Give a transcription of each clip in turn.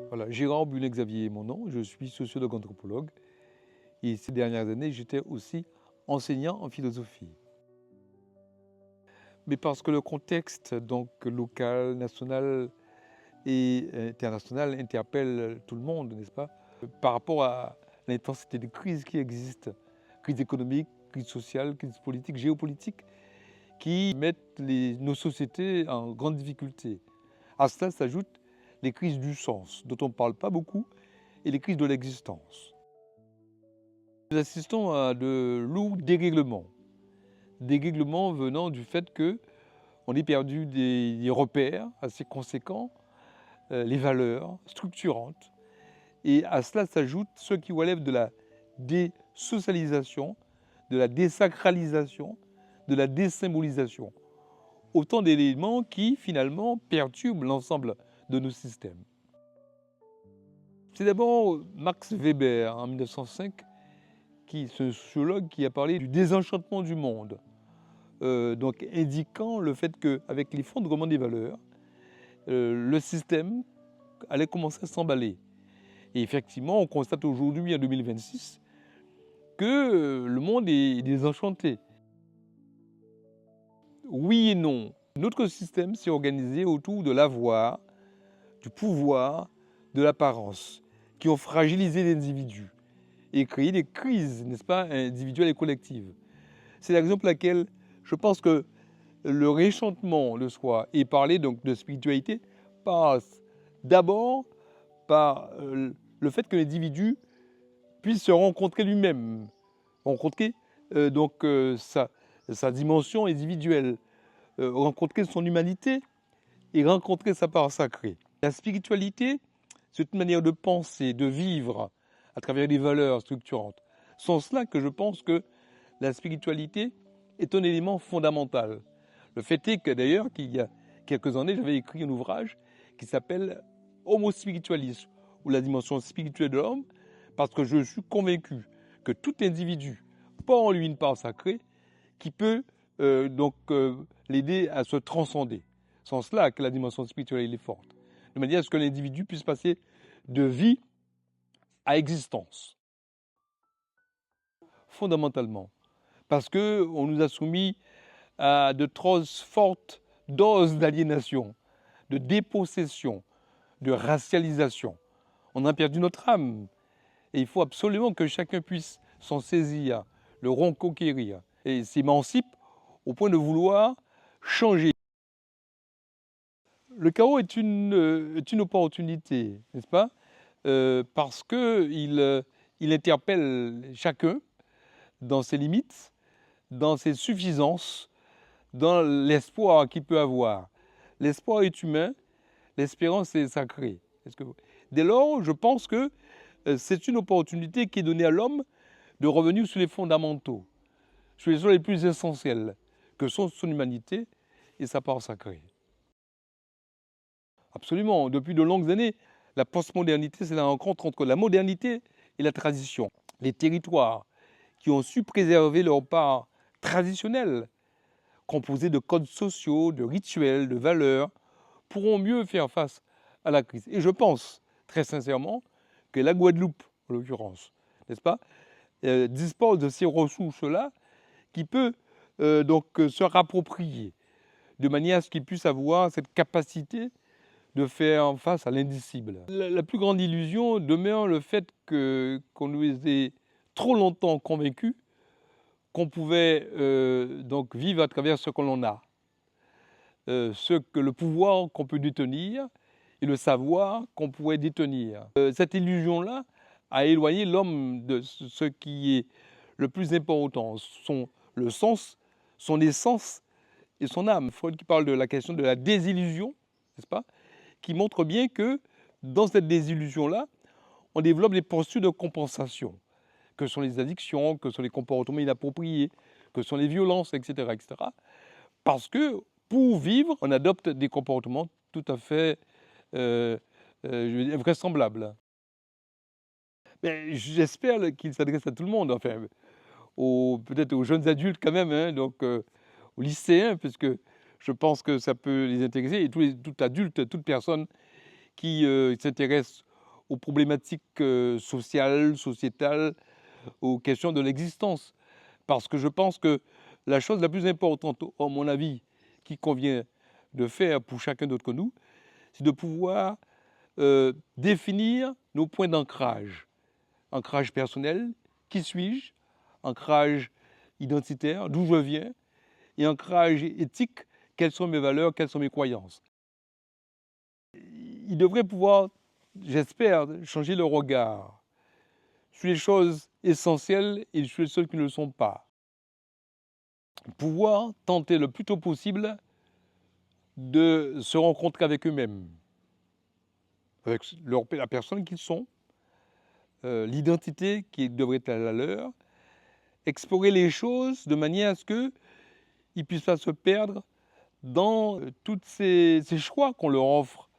Voilà, Gérard Bullet-Xavier est mon nom, je suis sociologue anthropologue et ces dernières années, j'étais aussi enseignant en philosophie. Mais parce que le contexte donc local, national et international interpelle tout le monde, n'est-ce pas? Par rapport à l'intensité des crises qui existent, crise économique, crise sociale, crise politique, géopolitique, qui mettent nos sociétés en grande difficulté. À cela s'ajoutent les crises du sens, dont on ne parle pas beaucoup, et les crises de l'existence. Nous assistons à de lourds dérèglements. Dérèglements venant du fait qu'on ait perdu des repères assez conséquents, les valeurs structurantes. Et à cela s'ajoute ce qui relève de la désocialisation, de la désacralisation, de la désymbolisation. Autant d'éléments qui, finalement, perturbent l'ensemble de nos systèmes. C'est d'abord Max Weber, en 1905, c'est un sociologue qui a parlé du désenchantement du monde, donc indiquant le fait qu'avec l'effondrement des valeurs, le système allait commencer à s'emballer. Et effectivement, on constate aujourd'hui, en 2026, que le monde est désenchanté. Oui et non. Notre système s'est organisé autour de l'avoir, du pouvoir, de l'apparence, qui ont fragilisé l'individu et créé des crises, n'est-ce pas, individuelles et collectives. C'est la raison pour laquelle je pense que le réenchantement de soi et parler donc de spiritualité passe d'abord par le fait que l'individu puisse se rencontrer lui-même, rencontrer sa dimension individuelle, rencontrer son humanité et rencontrer sa part sacrée. La spiritualité, c'est une manière de penser, de vivre à travers des valeurs structurantes. Sans cela que je pense que la spiritualité est un élément fondamental. Le fait est que d'ailleurs, qu'il y a quelques années, j'avais écrit un ouvrage qui s'appelle Homo Spiritualis, ou la dimension spirituelle de l'homme, parce que je suis convaincu que tout individu porte en lui une part sacrée qui peut l'aider à se transcender. Sans cela que la dimension spirituelle est forte. De manière à ce que l'individu puisse passer de vie à existence. Fondamentalement. Parce qu'on nous a soumis à de trop fortes doses d'aliénation, de dépossession, de racialisation. On a perdu notre âme. Et il faut absolument que chacun puisse s'en saisir, le reconquérir, et s'émancipe au point de vouloir changer. Le chaos est une opportunité, n'est-ce pas? Parce qu'il interpelle chacun dans ses limites, dans ses suffisances, dans l'espoir qu'il peut avoir. L'espoir est humain, l'espérance est sacrée. Dès lors, je pense que c'est une opportunité qui est donnée à l'homme de revenir sur les fondamentaux, sur les choses les plus essentielles, que sont son humanité et sa part sacrée. Absolument. Depuis de longues années, la postmodernité, c'est la rencontre entre la modernité et la tradition. Les territoires qui ont su préserver leur part traditionnelle, composée de codes sociaux, de rituels, de valeurs, pourront mieux faire face à la crise. Et je pense, très sincèrement, que la Guadeloupe, en l'occurrence, n'est-ce pas, dispose de ces ressources-là qui peut se rapproprier, de manière à ce qu'il puisse avoir cette capacité de faire face à l'indicible. La plus grande illusion demeure le fait qu'on nous ait trop longtemps convaincus qu'on pouvait donc vivre à travers ce que l'on a, le pouvoir qu'on peut détenir et le savoir qu'on pourrait détenir. Cette illusion-là a éloigné l'homme de ce qui est le plus important, le sens, son essence et son âme. Freud qui parle de la question de la désillusion, n'est-ce pas, qui montre bien que dans cette désillusion-là, on développe des postures de compensation, que sont les addictions, que sont les comportements inappropriés, que sont les violences, etc., etc. Parce que pour vivre, on adopte des comportements tout à fait invraisemblables. J'espère qu'il s'adresse à tout le monde, enfin, peut-être aux jeunes adultes quand même, hein, donc aux lycéens, puisque je pense que ça peut les intéresser, et tout adulte, toute personne qui s'intéresse aux problématiques sociales, sociétales, aux questions de l'existence. Parce que je pense que la chose la plus importante, à mon avis, qui convient de faire pour chacun d'entre nous, c'est de pouvoir définir nos points d'ancrage. Ancrage personnel, qui suis-je? Ancrage identitaire, d'où je viens? Et ancrage éthique, quelles sont mes valeurs, quelles sont mes croyances? Il devrait pouvoir, j'espère, changer le regard sur les choses essentielles et sur les choses qui ne le sont pas. Pouvoir tenter le plus tôt possible de se rencontrer avec eux-mêmes, avec la personne qu'ils sont, l'identité qui devrait être la leur, explorer les choses de manière à ce qu'ils ne puissent pas se perdre dans tous ces choix qu'on leur offre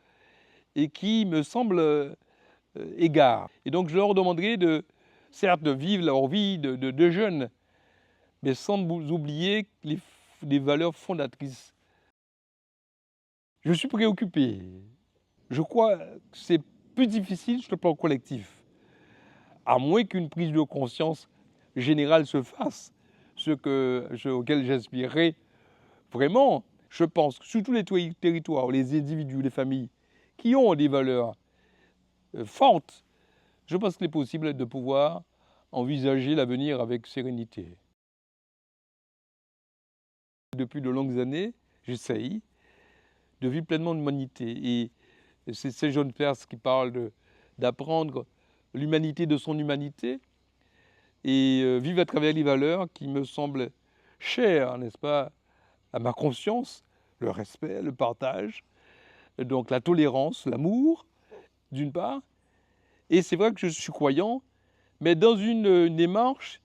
et qui me semblent égards. Et donc je leur demanderai certes de vivre leur vie de jeunes, mais sans oublier les valeurs fondatrices. Je suis préoccupé. Je crois que c'est plus difficile sur le plan collectif, à moins qu'une prise de conscience générale se fasse, auquel j'aspirerais vraiment. Je pense que sur tous les territoires, les individus, les familles qui ont des valeurs fortes, je pense qu'il est possible de pouvoir envisager l'avenir avec sérénité. Depuis de longues années, j'essaye de vivre pleinement l'humanité. Et c'est ces jeunes Perses qui parlent d'apprendre l'humanité de son humanité et vivre à travers les valeurs qui me semblent chères, n'est-ce pas, à ma conscience, le respect, le partage, donc la tolérance, l'amour, d'une part. Et c'est vrai que je suis croyant, mais dans une démarche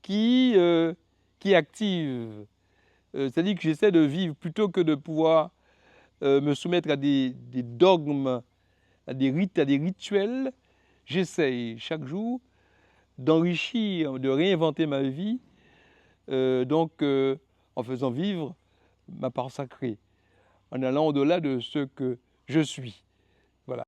qui est active. C'est-à-dire que j'essaie de vivre plutôt que de pouvoir me soumettre à des dogmes, à des rites, à des rituels. J'essaye chaque jour d'enrichir, de réinventer ma vie, en faisant vivre ma part sacrée, en allant au-delà de ce que je suis.